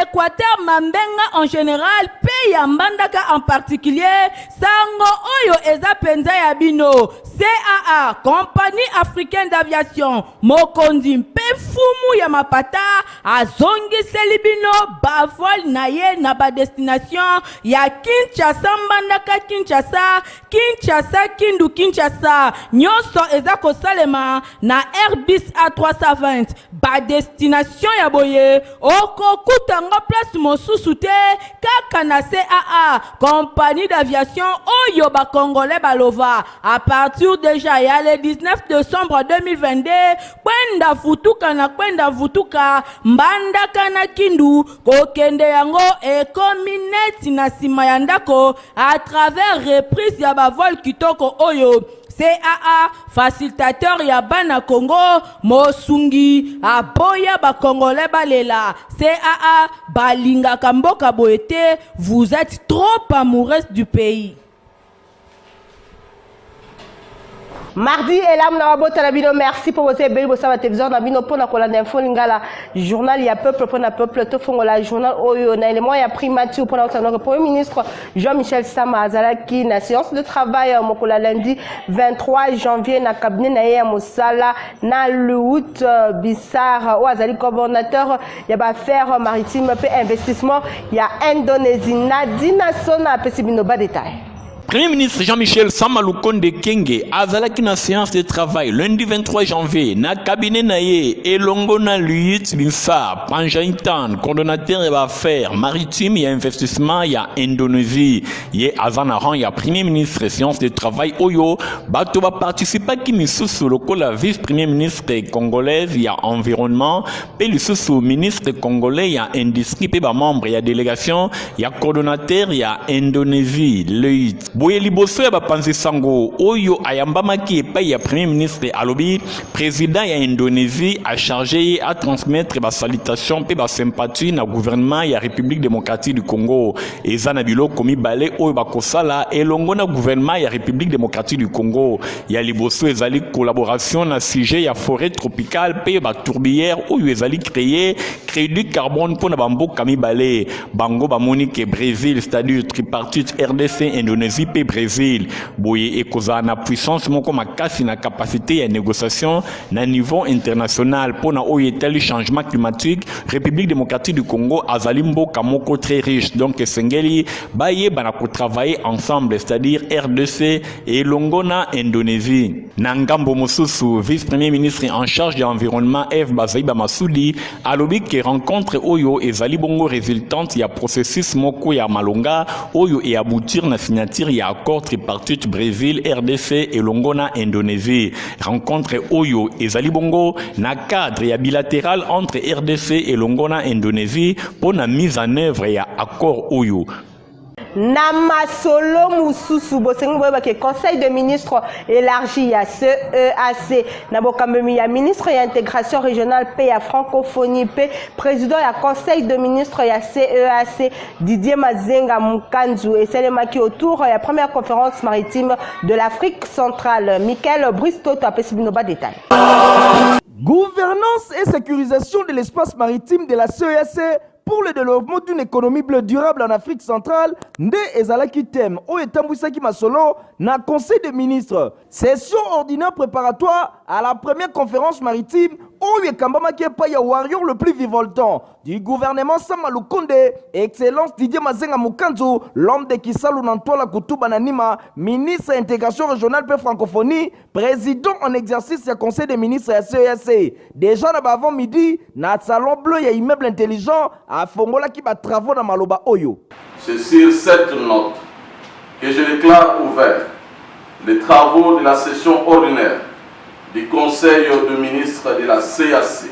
Équateur Mambenga en général, pays ya Mbandaka en particulier, sango oyo eza penza ya bino. CAA, Compagnie Africaine d'Aviation, Mokondi mpe fumu ya mapata, azongi selibino bavol na ye na ba destination ya Kinshasa Mbandaka Kinshasa, Kinshasa Kindu Kinshasa, nyonso eza kosalema na Airbus A320, ba destination ya boye, okokutanga place mosusu te, kaka na CAA, Compagnie d'Aviation oyo ba Congolais balova, à partir déjà ya le 19 décembre 2022, kwenda futuka na kwenda vutuka, Mbandaka na Kindu, kokende yango ekomi neti na sima ya ndako, à travers reprise ya bavol kitoko oyo. CAA, facilitateur ya bana Congo, Mosungi, aboya ba Congolais balela. CAA, balinga kamboka boete, vous êtes trop amoureuse du pays. Mardi, Elam Nawabota Nabino, merci pour votre belle bossa télévision Nabino pour la colonne d'info Lingala, journal ya peuple pour la peuple, tout fond la journal Oyo, na élément ya primature pour notre premier ministre Jean-Michel Sama Azalaki, na séance de travail mokola lundi 23 janvier na cabinet na ya Mosala na le août Bissar ou Azali coordonnateur ya ba affaires maritimes et investissement ya Indonésie Nadina Sona Pesibino ba détail. Premier ministre Jean-Michel Sama Lukonde Kenge azalaki na séance de travail lundi 23 janvier na cabinet na ye elongo na Luit Binsar Panjaitan coordonnateur ya affaires maritimes et investissement ya Indonésie ye azana rang ya premier ministre séance de travail oyo bato ba participa ki misusu lokola vice premier ministre congolaise ya environnement pe lisusu ministre congolais ya industrie pe ba membre ya délégation ya coordonnateur ya Indonésie Luit boye liboso ya bapanzi sango oyo ayambamaki epai ya premier ministre alobi président ya Indonésie a chargé à transmettre ba salutation pe ba sympathie na gouvernement ya République démocratique du Congo eza na biloko mibale oyo bakosala elongo na gouvernement ya République démocratique du Congo ya liboso ezali collaboration na sujet ya forêt tropicale pe ba tourbière oyo ezali créer crédit carbone pour na bamboka mibale bango bamoni ke Brésil c'est-à-dire tripartite RDC Indonésie pe Brésil boye ekoza na puissance moko makasi na capacité ya négociation na niveau international pona oyo etali changement climatique République démocratique du Congo azali mboka moko très riche donc esengeli baye bana ko travailler ensemble c'est-à-dire RDC et Longona Indonésie na ngambo mosusu vice premier ministre en charge de l'environnement F Bazaiba Masudi alobi ke rencontre oyo ezali bongo résultante ya processus moko ya malonga oyo et aboutir na signature ya accord tripartite Brésil, RDC et Longona Indonésie. Rencontre Oyo et Zalibongo na cadre ya bilatéral entre RDC et Longona Indonésie pour la mise en œuvre ya accord Oyo. Namasolo Moussousou Bosengo ke conseil de ministres élargi à CEAC Nabokamemi ya ministre ya intégration régionale pe ya francophonie pe président ya conseil de ministres ya CEAC Didier Mazenga Mukanzu et Selemaki autour ya première conférence maritime de l'Afrique centrale Michael Bristo Tapesibinoba détail. Gouvernance et sécurisation de l'espace maritime de la CEAC pour le développement d'une économie bleue durable en Afrique centrale, Nde Ezalaki Tem, Oyetambouissaki Masolo, na Conseil des ministres. Session ordinaire préparatoire à la première conférence maritime, Oyekambamaki Paya Warrior le plus vivoltant du gouvernement Sama Lukonde, Excellence Didier Mazenga Mukanzu, l'homme de Kisalu Nantola Kutuba Nanima, ministre intégration régionale pe francophonie, président en exercice du Conseil des ministres à CEAC. Déjà avant midi, na salon bleu et immeuble intelligent, à Fongola qui va travaux dans Maloba Oyo. C'est sur cette note que je déclare ouvert les travaux de la session ordinaire du Conseil de ministres de la CAC,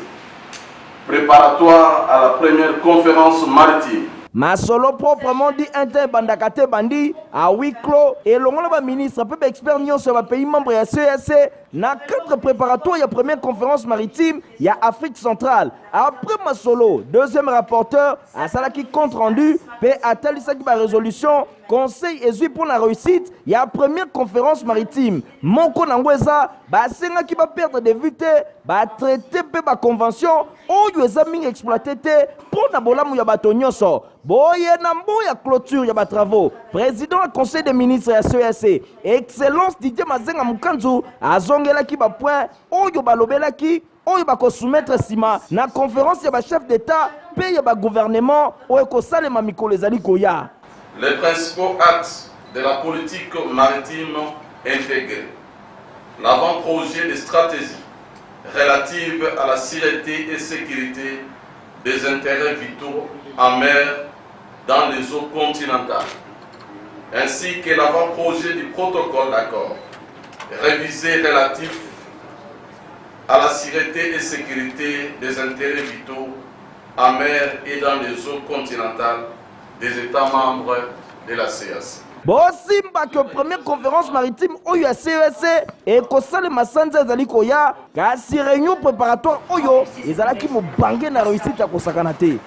préparatoire à la première conférence maritime. Masolo proprement dit interbandakate bandi à huis clos et le ministre peut expérience sur le pays membre de la CEAC na cadre préparatoire ya première conférence maritime ya Afrique centrale. Après Masolo, deuxième rapporteur, asalaki compte rendu, pe atalisaki ba résolution, conseil ezui pour la réussite, ya première conférence maritime. Moko nangweza, ba senga ki ba perdre de vue te, ba traité pe ba convention, oyo eza mingi exploité te, pour na bolamu ya bato nyonso. Boye na mbo ya clôture ya ba travaux. Président du conseil des ministres ya CEAC, Excellence Didier Mazenga Mukanzu, azongelaki ba point, oyo balobelaki, oyo bako soumettre sima na conférence ya ba chef d'état pe ya ba gouvernement oyo ko salema mikolo ezali koya. Les principaux axes de la politique maritime intégrée. L'avant-projet de stratégie relative à la sûreté et sécurité des intérêts vitaux en mer dans les eaux continentales, ainsi que l'avant-projet du protocole d'accord révisé relatif à la sûreté et sécurité des intérêts vitaux en mer et dans les eaux continentales des États membres de la CEAC. Bosimba que première conférence maritime oyo ya CEAC et kosale masanza ezali koya kasi réunion préparatoire oyo ezalaki mobange na réussite ya kosakana te.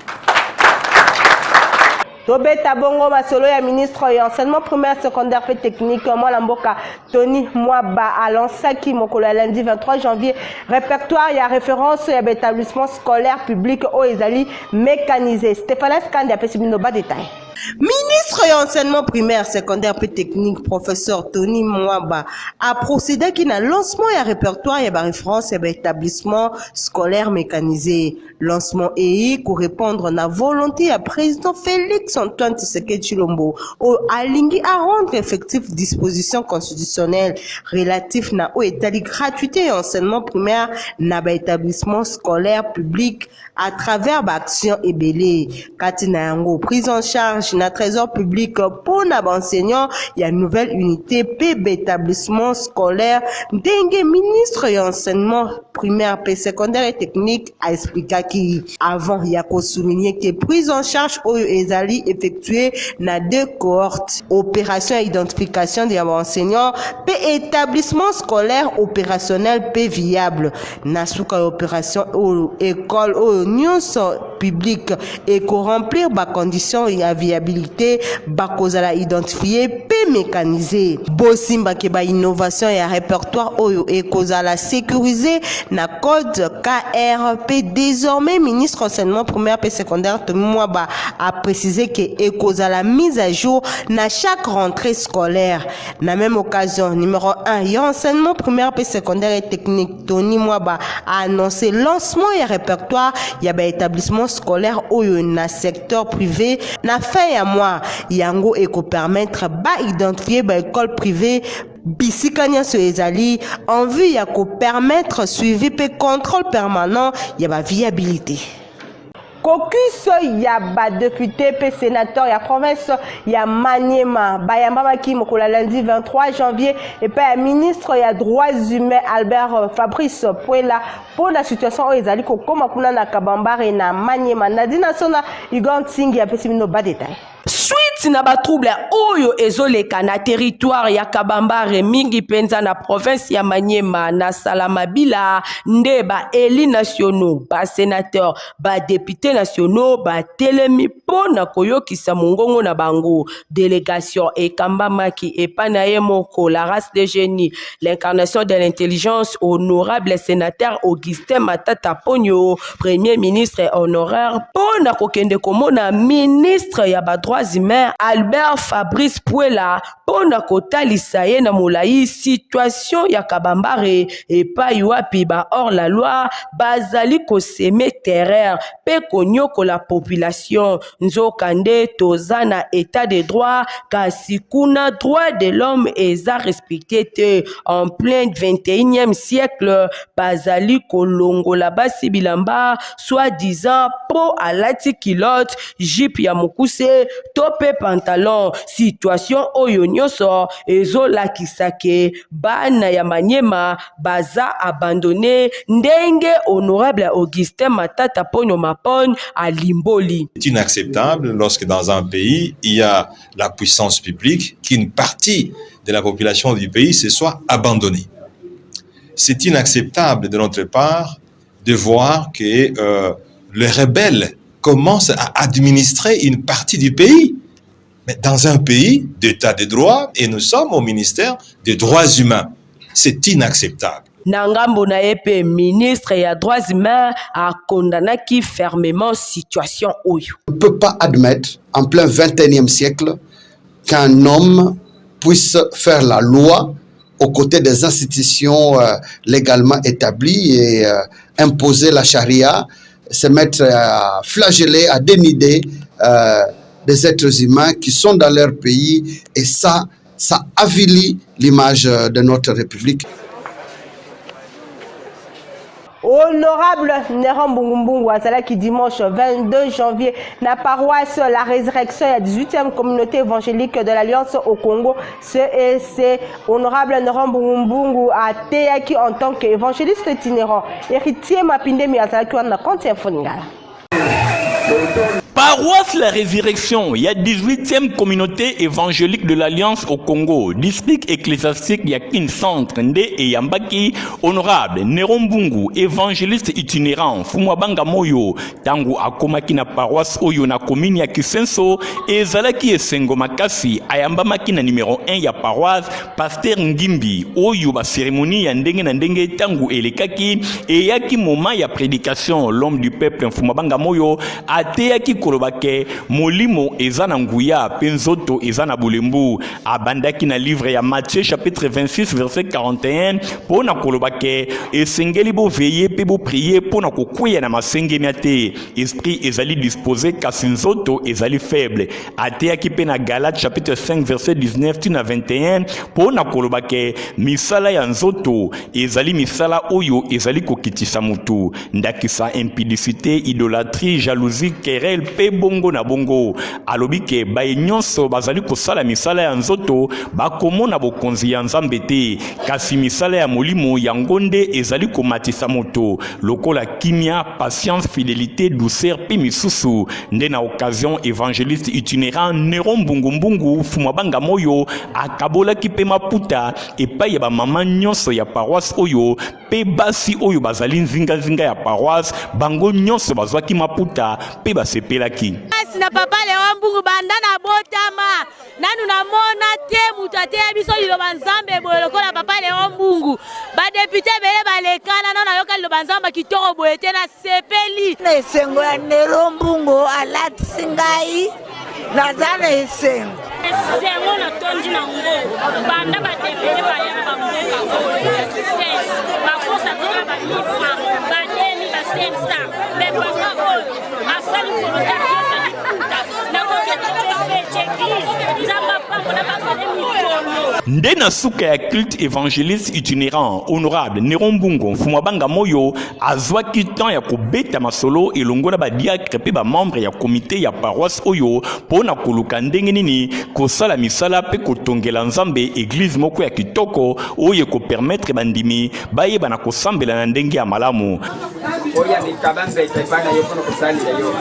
Tobeta bongo masolo ya ministre ya enseignement primaire secondaire et technique mwana mboka Tony Mwaba alansaki mokolo ya lundi 23 janvier répertoire ya référence ya établissement scolaire public o ezali mécanisé. Stéphane Skandi apesi bino ba détail. Ministre de l'enseignement primaire, secondaire et technique, professeur Tony Mwaba, a procédé qui n'a lancement et répertoire et référence et établissement scolaire mécanisé. Lancement et pour répondre à la volonté à président Félix Antoine Tshisekedi Tshilombo au alingi à rendre effectif disposition constitutionnelle relatif na au état de gratuité et enseignement primaire na établissement scolaire public à travers action et belé. Katina yango prise en charge na trésor public pour na enseignant il y a une nouvelle unité PB établissement scolaire dengue ministre de l'enseignement primaire et secondaire et technique a expliqué qui avant il y a qu'à souligner que prise en charge au ezali effectuée na deux cohortes opération identification des enseignants et établissement scolaire opérationnel P viable na souka opération au école au news public et qu'on remplir ba conditions et à viabilité ba kozala identifier P mécanisé bosimba ke ba innovation et répertoire oyo et kozala sécurisé na code KRP désormais ministre enseignement primaire et secondaire Tony Mwaba a précisé que et la mise à jour na chaque rentrée scolaire. Na même occasion numéro 1 et enseignement primaire et secondaire et technique Tony Mwaba a annoncé lancement et répertoire ya ba établissement scolaire oyo na secteur privé na fin ya mois yango et ko permettre ba identifier ba école privée bisikanya so ezali en vue ya ko permettre suivi et contrôle permanent ya ba viabilité. Caucus ya ba député pe sénateur ya province ya Maniema bayamba maki mokolo lundi 23 janvier et pa ministre ya droits humains Albert Fabrice Puela pour la situation o ezali ko koma kuna na Kabambare na Maniema Nadina Sona Igor Tsingi ya pesi bino ba détail. Suite na ba trouble oyo ezoleka na territoire ya Kabambare mingi penza na province ya Maniema na Salamabila nde ba éli nationaux ba sénateur ba député nationaux ba telemi pona koyokisa mongongo na bango délégation et kambamaki et panaye moko la race de génie l'incarnation de l'intelligence honorable sénateur Augustin Matata Ponyo premier ministre honoraire pona kokende komona ministre ya ba droits humains Albert Fabrice Puela pona kotalisa ye na molai situation ya Kabambare et pa yuapi ba hors la loi bazali ko semer terreur pe konyoko la population nzokande tozana état de droit kasi kuna droit de l'homme eza respecté te en plein 21e siècle bazali kolongola basi bilamba soi-disant po alati kilote jupe ya mokuse tope pantalon situation oyo nyonso ezolakisa ke bana ya Maniema baza abandonné ndenge honorable Augustin Matata Ponyo Mapon à Limboli. C'est inacceptable lorsque dans un pays il y a la puissance publique qu'une partie de la population du pays se soit abandonnée. c'est inacceptable de notre part de voir que les rebelles commencent à administrer une partie du pays. Mais dans un pays d'état de droit, et nous sommes au ministère des droits humains. C'est inacceptable. Nangambo na epe ministre ya droits humains a condamné qui fermement situation oyo. On ne peut pas admettre en plein 21e siècle qu'un homme puisse faire la loi aux côtés des institutions légalement établies et imposer la charia, se mettre à flageller, à dénider des êtres humains qui sont dans leur pays, et ça avilit l'image de notre République. Honorable Néron Mbungu Azala qui dimanche 22 janvier na paroisse la résurrection à 18e communauté évangélique de l'Alliance au Congo CEC. Honorable Néron Mbungu a été en tant qu'évangéliste itinérant héritier Mapinde Azala qui a compte Foningala. Paroisse La Résurrection, il y a 18e communauté évangélique de l'Alliance au Congo, district ecclésiastique Yakin Centre, Nde et Yambaki, honorable Néron Mbungu, évangéliste itinérant, Fumwabanga Moyo, Tangu Akomaki na paroisse Oyo na commune ya Kisenso, et Zalaki et Sengo Makasi, Ayamba Makina numéro 1 ya paroisse, Pasteur Ngimbi, Oyo ba cérémonie ya ndenge na ndenge Tangu Elekaki, et Yaki moment ya prédication, l'homme du peuple Fumwabanga Moyo, Ateyaki Kolobake, Molimo ezana nguya, Penzoto ezana bulembu, abandaki na livre ya Matthieu chapitre 26 verset 41, pona Kolobake, esengeli bo veiller pe bo prier pona kokuya na masenge miate, esprit ezali disposé kasinzoto ezali faible, ateyaki pe na Galate chapitre 5 verset 19 tina 21, pona Kolobake, misala ya nzoto ezali misala oyo ezali kokitisa mutu, ndakisa impudicité, idolâtrie, jalousie, querelle, pe bongo na bongo, alobike baye nyonso bazali kosala misala ya nzoto bakomona bokonzi ya nzambe te, kasi misala ya molimo yango nde ezali komatisa moto lokola kimia, patience, fidélité, douceur pe misusu. Nde na occasion évangéliste itinérant Néron Mbungu Fumwabanga Moyo akabolaki pe maputa epai ya bamama nyonso ya paroisse oyo pe basi oyo bazali nzinga ya paroisse, bango nyonso bazwaki maputa pe basepelaki. Na papa Néron Mbungu banda na botama nanu na mona te mutate ya biso liloba nzambe boye lokola papa Néron Mbungu ba député bele balekana nana yoka liloba nzamba kitoko boye te na sepeli na esengo ya Néron Mbungu alatisi ngai nazana esengo na tondi na ngo banda ba député bayana bango bakosa tena ba mifa ba deni ba sensa be banga oyo asali volontaire Nde na suka ya culte évangéliste itinérant honorable Néron Mbungu Fumwabanga Moyo azwaki temps ya kobeta masolo elongo na badiacre pe ba membre ya comité ya paroisse oyo pona koluka ndenge nini kosala misala pe kotongela nzambe église moko ya kitoko oyo ko permettre bandimi bayeba na kosambela na ndenge ya malamu. Oya ni kabanga itebana yo kono kosalila yo.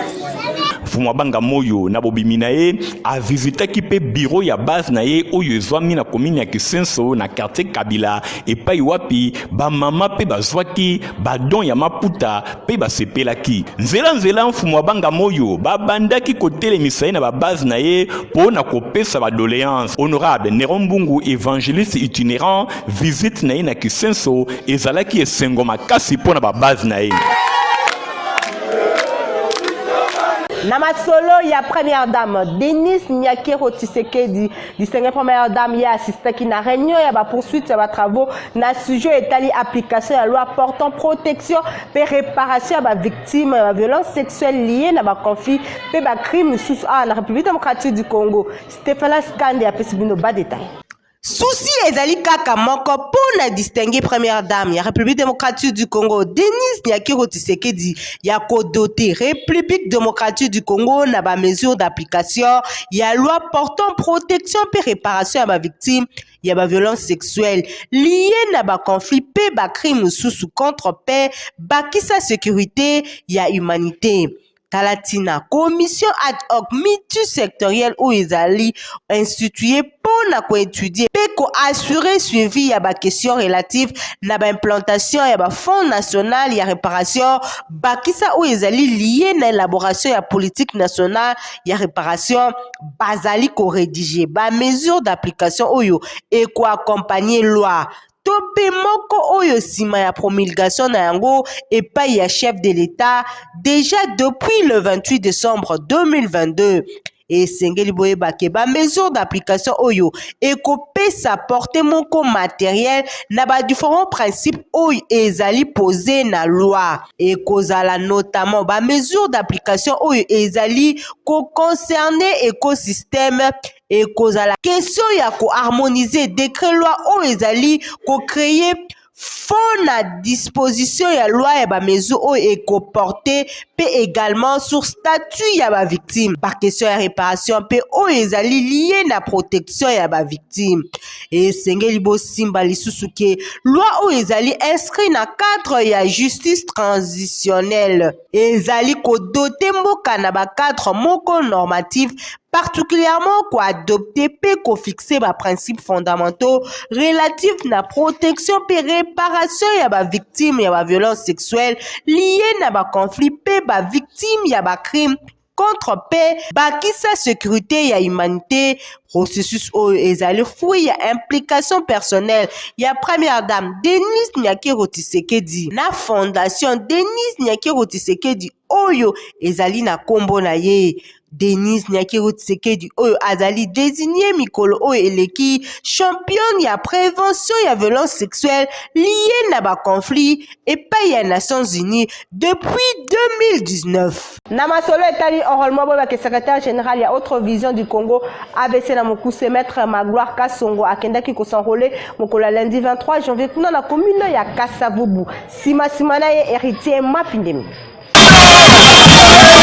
Fumwabanga Moyo na bobimi na ye avisitaki pe bureau ya base na ye oyo ezwami na commune ya Kisenso na quartier Kabila epai wapi ba mama pe bazwaki badon ya maputa pe basepelaki. Nzela Fumwabanga Moyo babandaki kotelemisa na ba base na ye pona kopesa ba doléance. Honorable Néron Mbungu évangéliste itinérant visite na ye na Kisenso ezalaki esengo makasi pona ba base na ye. Namasolo ya première dame Denis Nyakero Tshisekedi, distinguée première dame ya assisté qui na réunion ya ba poursuite ya travaux na sujet étali application ya loi portant protection et réparation à ba victime de violence sexuelle liée na ba conflit pe ba crime sous la République démocratique du Congo. Stéphane Skandi a pesibino ba détail. Souci ezali kaka moko pona distinguer première dame ya République démocratique du Congo Denis Nyakero Tshisekedi ya kodoter République démocratique du Congo na ba mesure d'application ya loi portant protection et réparation à ba victime ya ba violence sexuelle liée na ba conflit pe ba crime sous contre paix bakisa sécurité ya humanité. Talatina commission ad hoc multisectorielle ou ezali instituée pour na ko étudier pe ko assurer suivi ya ba question relative na ba implantation ya ba fonds national ya réparation bakisa o ezali lié na élaboration ya politique nationale ya réparation bazali ko rédiger ba mesure d'application oyo et ko accompagner loi tope moko oyo sima ya promulgation na yango epai ya chef de l'État déjà depuis le 28 décembre 2022 et sengeli boyeba ke ba mesure d'application oyo ekopesa porte moko matériel na ba différents principes oyo ezali posé na loi ekozala notamment ba mesure d'application oyo ezali ko concerner écosystème ekozala question ya ko harmoniser décret loi oyo ezali ko créer fonds na disposition ya loi ya ba mesure oyo ekoporte pe également sur statut ya ba victime ba question ya réparation pe oyo ezali lié na protection ya ba victime et sengeli bo simba lisusu ke loi oyo ezali inscrit na cadre ya justice transitionnelle ezali ko doter mboka na ba cadre moko normatif particulièrement quoi adopter pe ko fixer ba principes fondamentaux relatifs na protection pe réparation ya ba victime ya ba violence sexuelle liée na ba conflit pe ba victime ya ba crime contre paix bakisa sécurité ya humanité processus oyo ezali fruit ya implication personnelle ya première dame Denise Nyakiro Tshisekedi na fondation Denise Nyakiro Tshisekedi oyo ezali na kombo na ye Denise Nyakiro Tshisekedi oyo azali désigné mikolo oyo eleki championne ya prévention ya violence sexuelle liée na ba conflit et pas ya Nations Unies depuis 2019. Na masolo etali enrôlement boba ke secrétaire général ya Autre Vision du Congo AVC na mokuse maître Magloire Kasongo akendaki ko s'enrôler mokolo lundi 23 janvier kuna na commune ya Kasavubu sima na ye héritier Mapindemi.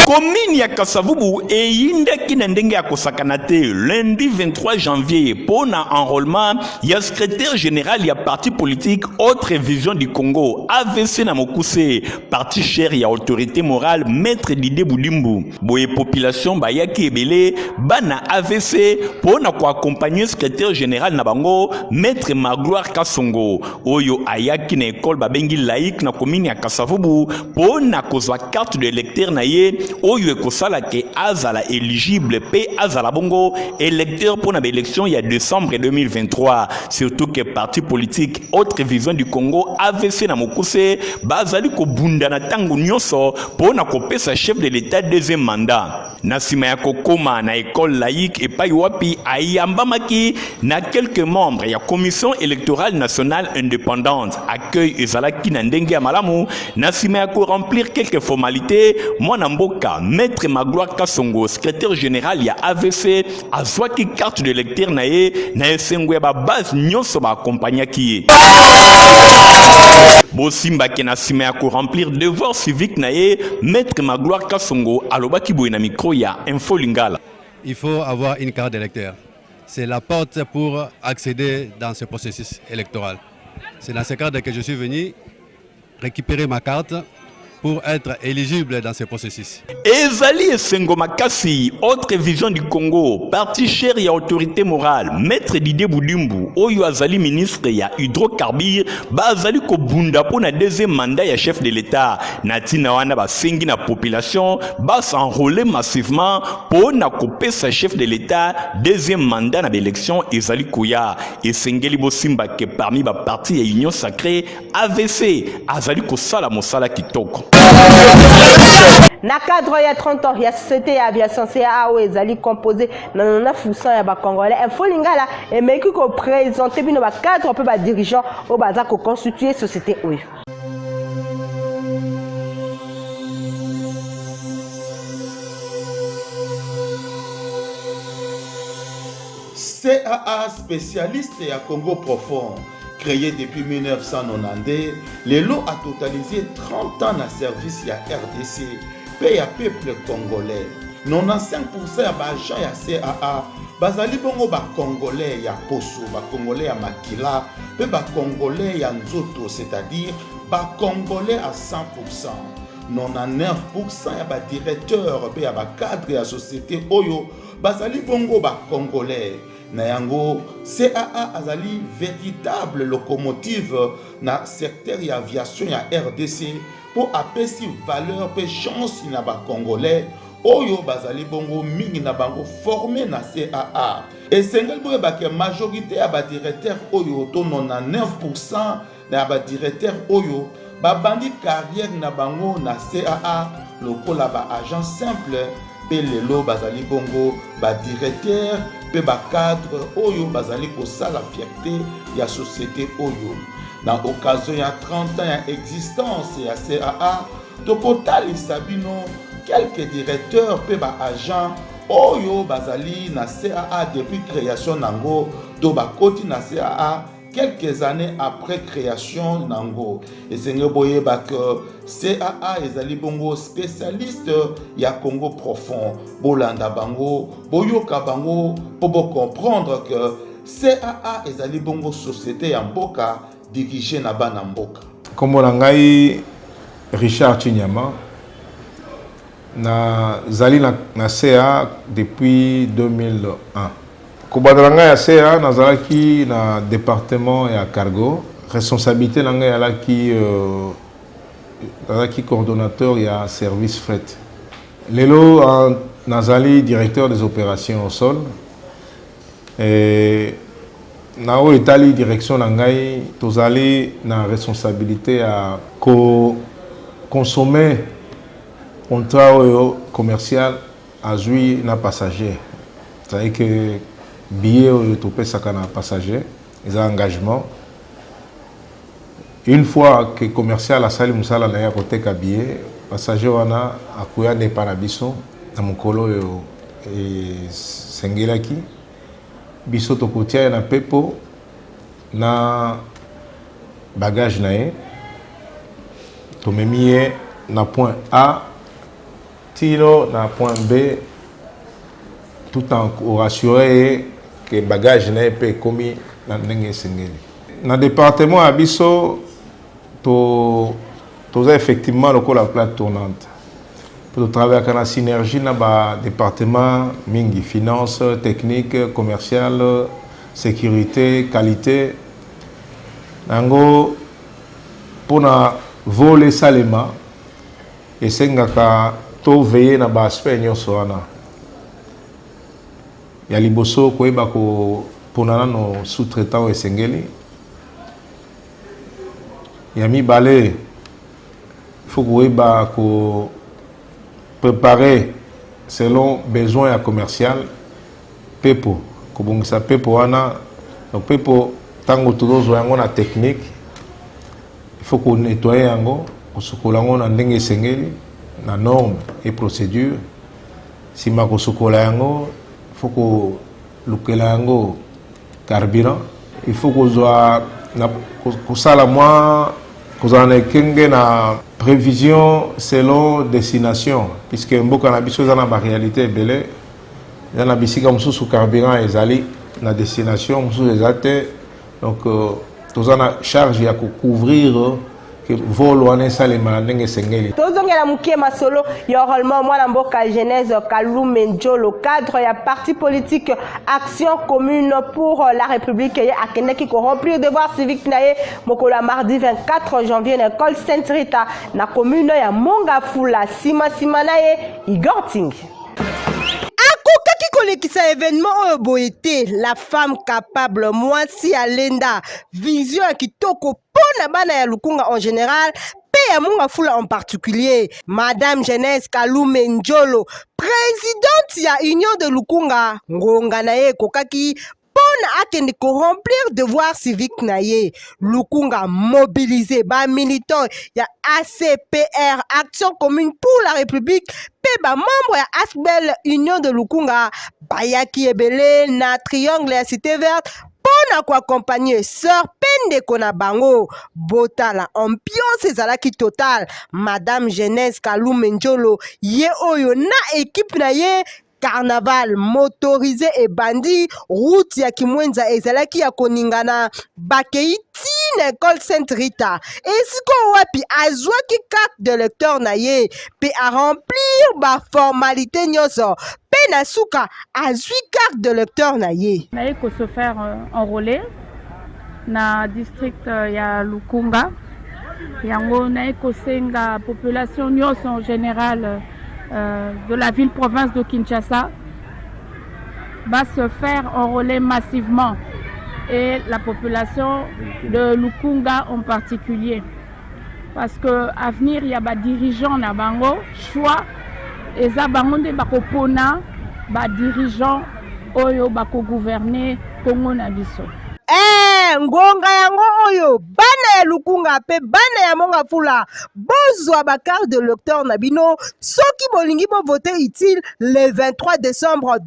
Commune ya Kasavubu eyindaki na ndenge ya kosakana te lundi 23 janvier pona enrôlement ya secrétaire général ya parti politique Autre Vision du Congo AVC na mokuse parti cher ya autorité morale maître Didé Boulimbu boye population bayaki ebele bana AVC pona ko accompagner secrétaire général na bango maître Magloire Kasongo oyo ayaki na école babengi laïque na commune ya Kasavubu pona kozwa carte de électeur na ye oyo ekosala ke azala éligible pe azala bongo électeur pour na élection il y a décembre 2023 surtout que parti politique Autre Vision du Congo AVC na mokuse bazali ko bunda na tango nyonso pour na kopesa chef de l'état deuxième mandat na sima ya kokoma na école laïque et pa wapi ayambamaki na quelques membres ya commission électorale nationale indépendante accueil ezalaki na ndenge ya malamu na sima ya ko remplir quelques formalités mwana mboka maître Magloire Kasongo secrétaire général ya AVC azwaki carte de lecteur na ye na esengo ya ba base nyonso ba accompagnaki ye bosimba ke na sima ya ko remplir devoir civique na ye maître Magloire Kasongo alobaki boye na micro ya Info Lingala. Il faut avoir une carte d'électeur. C'est la porte pour accéder dans ce processus électoral. C'est dans ce cadre que je suis venu récupérer ma carte pour être éligible dans ce processus. Ezali esengo makasi Autre Vision du Congo parti cher ya autorité morale maître Didé Boulimbu oyo azali ministre ya hydrocarbures bazali ko bunda po na deuxième mandat ya chef de l'état natina wana basengi na population ba s'enrôler massivement po na kopesa chef de l'état deuxième mandat na élection ezali koya esengeli bosimba ke parmi ba parti ya union sacrée AVC azali ko sala mosala kitoko. Na cadre ya 30 ans ya société ya aviation CAO ezali composé na 99% ya ba congolais Info Lingala emeki ko présenter bino ba cadre pe ba dirigeant o baza ko constituer société oyo. CAA spécialiste à Congo profond. Créé depuis 1990, le lot a totalisé 30 ans de service à RDC, pays à peuple congolais. 95% ya bagents ya CAA, bazali bongo ba congolais ya Poso, ba congolais ya Makila, pe ba congolais ya Nzoto, c'est-à-dire ba congolais à 100%. 99% ya badirecteur pe ya bacadre ya société oyo bazali bongo bacongolais. Na yango CAA azali véritable locomotive na secteur ya aviation ya RDC pour apesi valeur pe chance na bacongolais oyo bazali bongo mingi na bango formé na CAA. Esengeli boyeba ke majorité ya badirecteur oyo to 99% na badirecteur oyo babandi carrière na bango na CAA lokola ba agent simple pe lelo bazali bongo badirecteur pe bacadre oyo bazali kosala fierté ya société oyo. Na occasion ya 30 ans ya existence ya CAA tokotalisa bino quelques directeurs pe ba agent oyo bazali na CAA depuis création nango to bakoti na CAA quelques années après création nango. Et c'est boyeba que CAA ezali bongo spécialiste ya Congo profond. Bolanda bango, boyoka bango pour comprendre que CAA ezali bongo société ya mboka dirigée na bana mboka. Kombo na ngai Richard Chinyama na zali na CAA depuis 2001. Kobadranga ya CA nazalaki na département ya cargo, responsabilité nanga yalaki coordonnateur ya service fret. Lelo nazali directeur des opérations au sol. Et na o etali direction nangai tozali na responsabilité à consommer contrat commercial azui na passager. C'est-à-dire que billet au pesaka na passager, ils ont engagement. Une fois que commercial a sali musala na ya côté ka billet, passager wana akuya ne parabiso na mukolo yo e sengelaki biso to kotia na pepo na bagage na ye to memie na point A tino na point B tout en rassurer que bagage n'est pas commis dans le Sengeli. Dans le département à Bisso, tu as effectivement le la plate tournante. Pour travailler avec la synergie dans le département, mingi, finance, technique, commercial, sécurité, qualité. Nango, pour voler salema, et c'est que veiller dans l'aspect de ya liboso koyeba ko ponana no sous-traitant esengeli ya mibale faut koyeba ko préparer selon besoin ya commercial pepo ko bongisa pepo wana donc pepo tango tozo yango na technique il faut ko nettoyer yango ko sukola yango na ndenge esengeli na norme et procédure sima ko sukola yango il faut que le carburant, il faut que ça la moins na prévision selon destination puisque beaucoup na biso na ba réalité belé na bisika mususu carburant ezali na destination mususu ezate donc tozana charge ya couvrir que vol wana salema ndenge sengeli tozongela mukie masolo ya Rolement mwana mboka Genèse Kalume Njolo cadre ya parti politique Action commune pour la République ya akendeki ko remplir devoir civique naye mokola mardi 24 janvier na école Sainte Rita na commune ya Mongafula sima naye Igor Ting. Kolekisa événement oyo boyete la femme capable mwasi alenda vision ya kitoko pona bana ya Lukunga en général pe ya Mongafula en particulier madame Genèse Kalume Njolo présidente ya Union de Lukunga ngonga na ye kokaki pona akende ko remplir devoir civique na ye Lukunga mobilisé ba militant ya ACPR Action commune pour la République ba membre ya Asbel Union de Lukunga bayaki ebele na triangle ya Cité Verte pona ko accompagner sœur Pende kona bango botala ambiance ezalaki total madame Genèse Kalume Njolo ye oyo na équipe na ye carnaval motorisé et bandit route ya Kimwenza ezalaki ya koningana bakei tina école Sainte Rita esiko wapi azwaki carte de lecteur na ye pe a remplir ba formalité nyonso pe na suka azwi carte de lecteur na ye na ko se faire enrôler na district ya Lukunga yango na ko senga population nyonso en général de la ville-province de Kinshasa va se faire enrôler massivement et la population de Lukunga en particulier. Parce que à venir, il y a des dirigeants na bango, choix, et ça bango de bakopona, ba dirigeants oyo bako gouverner Congo na biso. Ngonga yango oyo bana ya Lukunga pe bana ya Mongafula bozwa ba carte de lecteur na bino soki bolingi bo voter utile le 23 décembre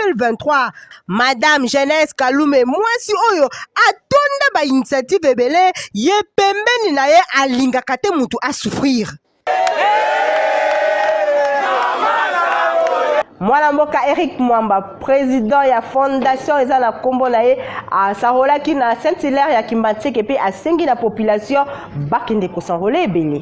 2023. Madame Jeunesse Kalume mwasi oyo atonda ba initiative ebele ye pembeni na ye alingaka te mutu a souffrir. Mwana mboka Eric Mwamba, président ya fondation eza na kombo na ye asarolaki na Saint-Hilaire ya Kimbantseke pe asengi na population bakende kosanrole ebele.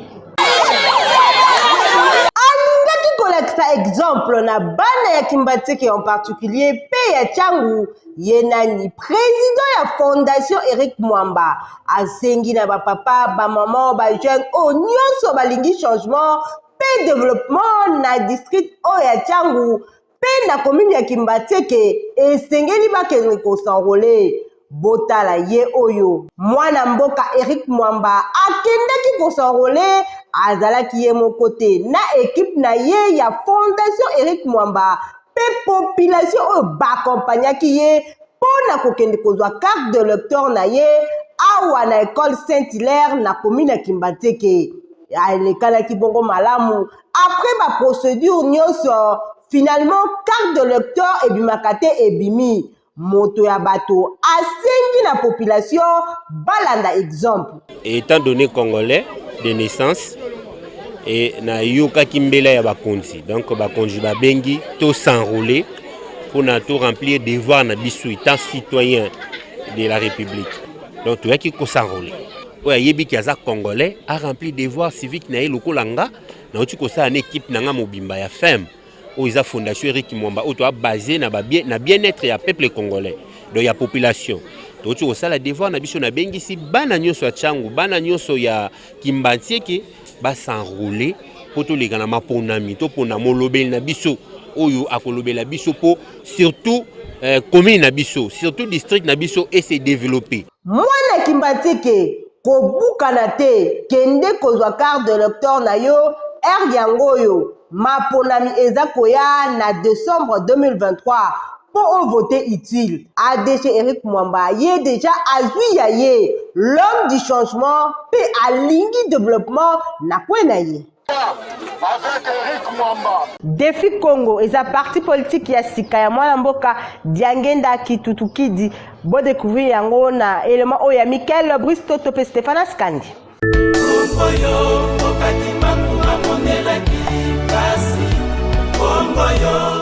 Alingaki kolekisa exemple na bana ya Kimbantseke en particulier pe ya Tchangu yenani président ya fondation Eric Mwamba asengi na ba papa ba maman ba jeune o nyonso balingi changement pe développement na district oya Tchangu pe na commune ya Kimbantseke esengeli bakende kosanrole botala ye oyo mwana mboka Eric Mwamba akendaki kosanrole azalaki ye mokote na équipe na ye ya fondation Eric Mwamba pe population oyo bakompanyaki ye pona kokende kozwa carte de lecteur na ye awa na école Saint-Hilaire na commune ya Kimbantseke alekalaki bongo malamu après ma procédure nyonso finalement carte de lecteur ebimaka te ebimi moto ya bato asengi na population balanda exemple. Étant donné congolais de naissance et na yoka kimbela ya bakonzi donc bakonzi babengi to s'enrôler pour na to remplir devoir na biso étant citoyen de la République donc to yaki ko s'enrôler oya yebi ki aza congolais a rempli devoir civique na ye lokolanga na oti ko sa une équipe nanga mobimba ya femme o isa fondation Eric Mwamba o to a basé na bien-être ya peuple congolais donc ya population to oti ko sa la devoir na biso na bengi si bana nyonso ya Tchangu bana nyonso ya Kimbantseke ba s'enrôler pour to leka na maponami to pona molobeli na biso oyo akolobela biso po surtout commune na biso surtout district na biso et se développer mwana Kimbantseke kobukana te kende kozwa carte de lecteur na yo yango yo maponami eza koya na décembre 2023 pour voter utile ADC Eric Mwamba ye déjà azwi ya ye l'homme du changement pe alingi développement na kwena ye avec Eric Mwamba. Défi Congo eza parti politique ya sika ya mwana mboka Diangenda Kitutukidi bo découvrir yango na élément oya Michael Bristo tope Stéphane Skandi.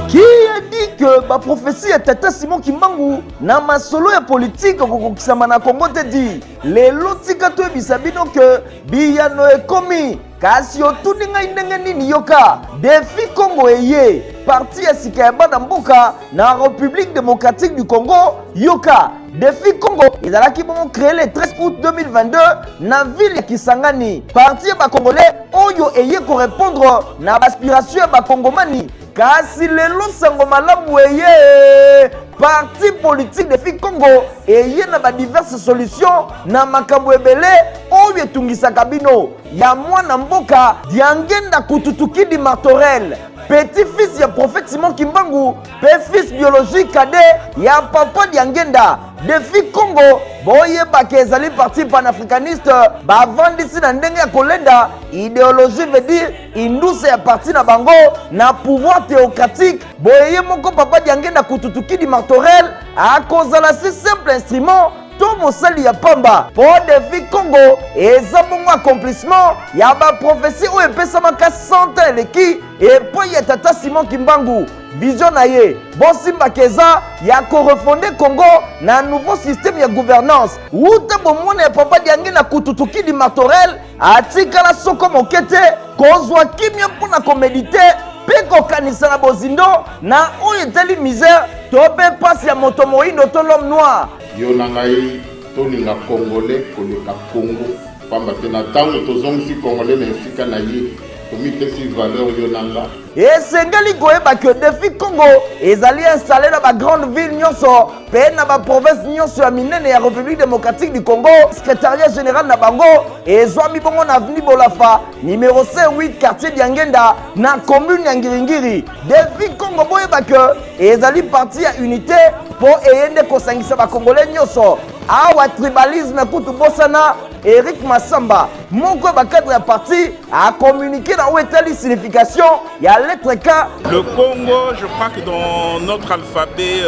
Qui a dit que ba prophétie ya Tata Simon Kimbangu na masolo ya politique kokokisama na Congo te di lelo tika to ebisa bino ke biyano ekomi kasi otuni ngai ndenge nini yoka défi Congo eye parti ya sika ya bana mboka na République démocratique du Congo yoka défi Congo ezalaki bon créé le 13 août 2022 na ville ya Kisangani parti ya ba congolais oyo eye ko répondre na aspiration ya ba kongomani kasi lelo sango malamu eye parti politique défi Congo eye na ba diverses solutions na makambo ebele oyo etungisaka bino ya mwana mboka Diangenda Kututukidi Martorel petit-fils ya prophète Simon Kimbangu pe fils biologique cadet ya papa Diangenda défi Congo boyeba ke ezali parti panafricaniste bavandisi na ndenge ya kolenda idéologie veut dire induse ya parti na bango na pouvoir théocratique boye moko papa Diangenda Kututukidi Martorel akozala si simple instrument to mosali ya pamba po défi Congo eza bongo accomplissement ya ba prophétie oyo epesamaka 100 ans eleki epai ya Tata Simon Kimbangu vision na ye bosimba keza ya korefonder Congo na nouveau système ya gouvernance uta bomone ya papa diangi na kututukidi Martorel atikala soko mokete kozwa kimia mpona komedite pe kokanisa na bozindo na oyo etali misère to pe pasi ya moto moindo to l'homme noir yo na ngai tolinga congolais koleka Congo pamba te na ntango tozongisi congolais na esika na ye komitesi valeur yo nanga esengeli koyeba ke défi Congo ezali installé na bagrande ville nyonso pe na baprovince nyonso ya minene ya République démocratique du Congo. Secrétariat général na bango ezwami bongo na avenue Bolafa numéro 58 quartier Diangenda na commune ya Ngiringiri. Défi Congo boyeba ke ezali parti ya unité po eyende kosangisa bakongolais nyonso awa tribalisme kutu bosana. Eric Massamba moko bakadre ya parti a communiqué dans où était la signification il y a lettre K. Le Congo, je crois que dans notre alphabet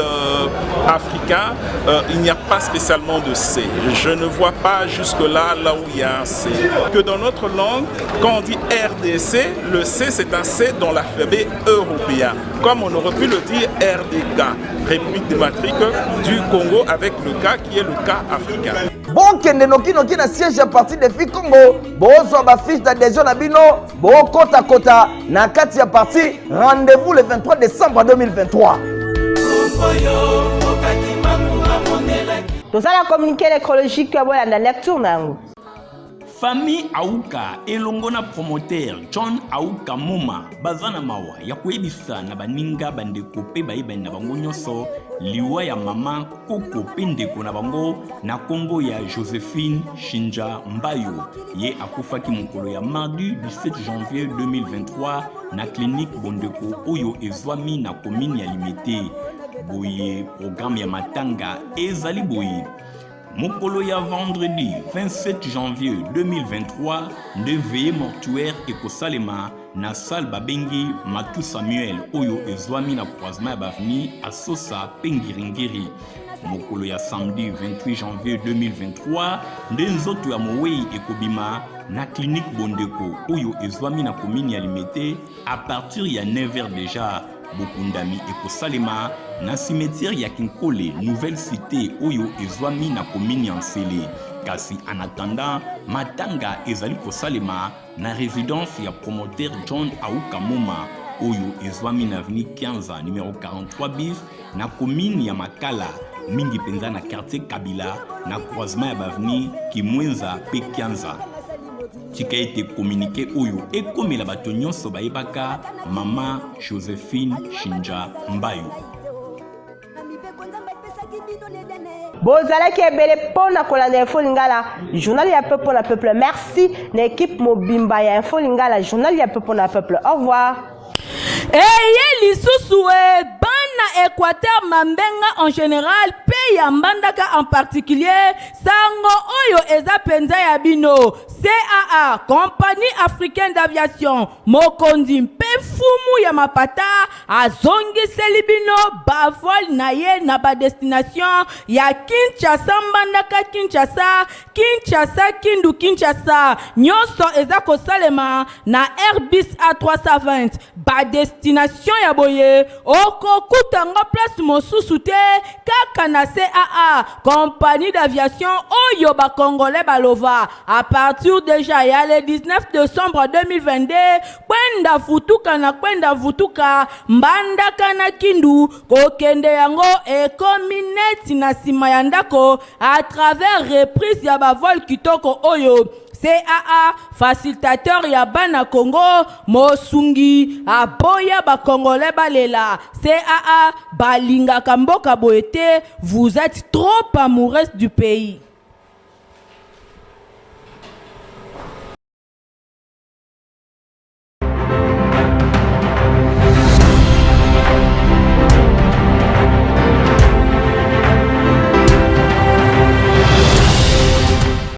africain, il n'y a pas spécialement de C. Je ne vois pas jusque là où il y a un C. Que dans notre langue, quand on dit RDC, le C c'est un C dans l'alphabet européen. Comme on aurait pu le dire RDK, République démocratique du Congo avec le K qui est le K africain. Bon, Kendenoki na siège à partir de FI Congo, bozo ba fiche d'adhésion na bino, bo kota kota na kati ya parti, rendez-vous le 23 décembre 2023. Dans la communiqué écologique que voilà dans lecture nango. Famille Aouka elongona promoteur John Aouka Moma bazana mawa ya koyebisa na baninga bandeko pe bayebenda bango nyonso liwa ya mama koko pendeko na bango na Congo ya Joséphine Shinja Mbayo ye akufaki mokolo ya mardi 17 janvier 2023 na clinique Bondeko oyo ezwami na commune ya Limete. Boye programme ya matanga ezali boye mokolo ya vendredi 27 janvier 2023 de veillée mortuaire ekosalema na salle babengi Matu Samuel oyo ezwami na croisement ya baveni asosa pengiringiri. Mokolo ya samedi 28 janvier 2023 nde nzoto ya mowei ekobima na clinique Bondeko oyo ezwami na commune ya Limete à partir ya 9h déjà. Bokundami ekosalema na cimetière ya Kinkole nouvelle cité oyo ezwami na commune ya Nsele. Kasi en attendant matanga ezali kosalema na résidence ya promoteur John Aouka Moma oyo ezwami na avenue 15 numéro 43 bis na commune ya Makala mingi penza na quartier Kabila na croisement ya baveni Kimwenza pe 15. Tika été communiqué oyo ekomela bato nyonso bayebaka mama Joséphine Shinja Mbayo. Bozalaki ebele pona kolanda info lingala journal ya peuple na peuple. Merci na équipe mobimba ya info lingala journal ya peuple na peuple. Au revoir. Eye lisusu bana Équateur Mambenga en général pe ya Mbandaka en particulier sango oyo eza penza ya bino CAA Compagnie Africaine d'Aviation mokondi mpe fumu ya mapata azongiseli bino bavol na ye na ba destination ya Kinshasa Mbandaka Kinshasa Kinshasa Kindu Kinshasa nyonso eza kosalema na Airbus A320 ba destination ya boye okokutanga place mosusu te kaka na CAA Compagnie d'Aviation oyo ba Congolais balova à partir déjà ya le 19 décembre 2022 kwenda futuka na kwenda vutuka Mbandaka na Kindu kokende yango ekomi neti na sima ya ndako à travers reprise ya bavol kitoko oyo CAA facilitateur ya bana Congo mosungi aboya ba Congolais balela CAA balinga kamboka boete vous êtes trop amoureuse du pays.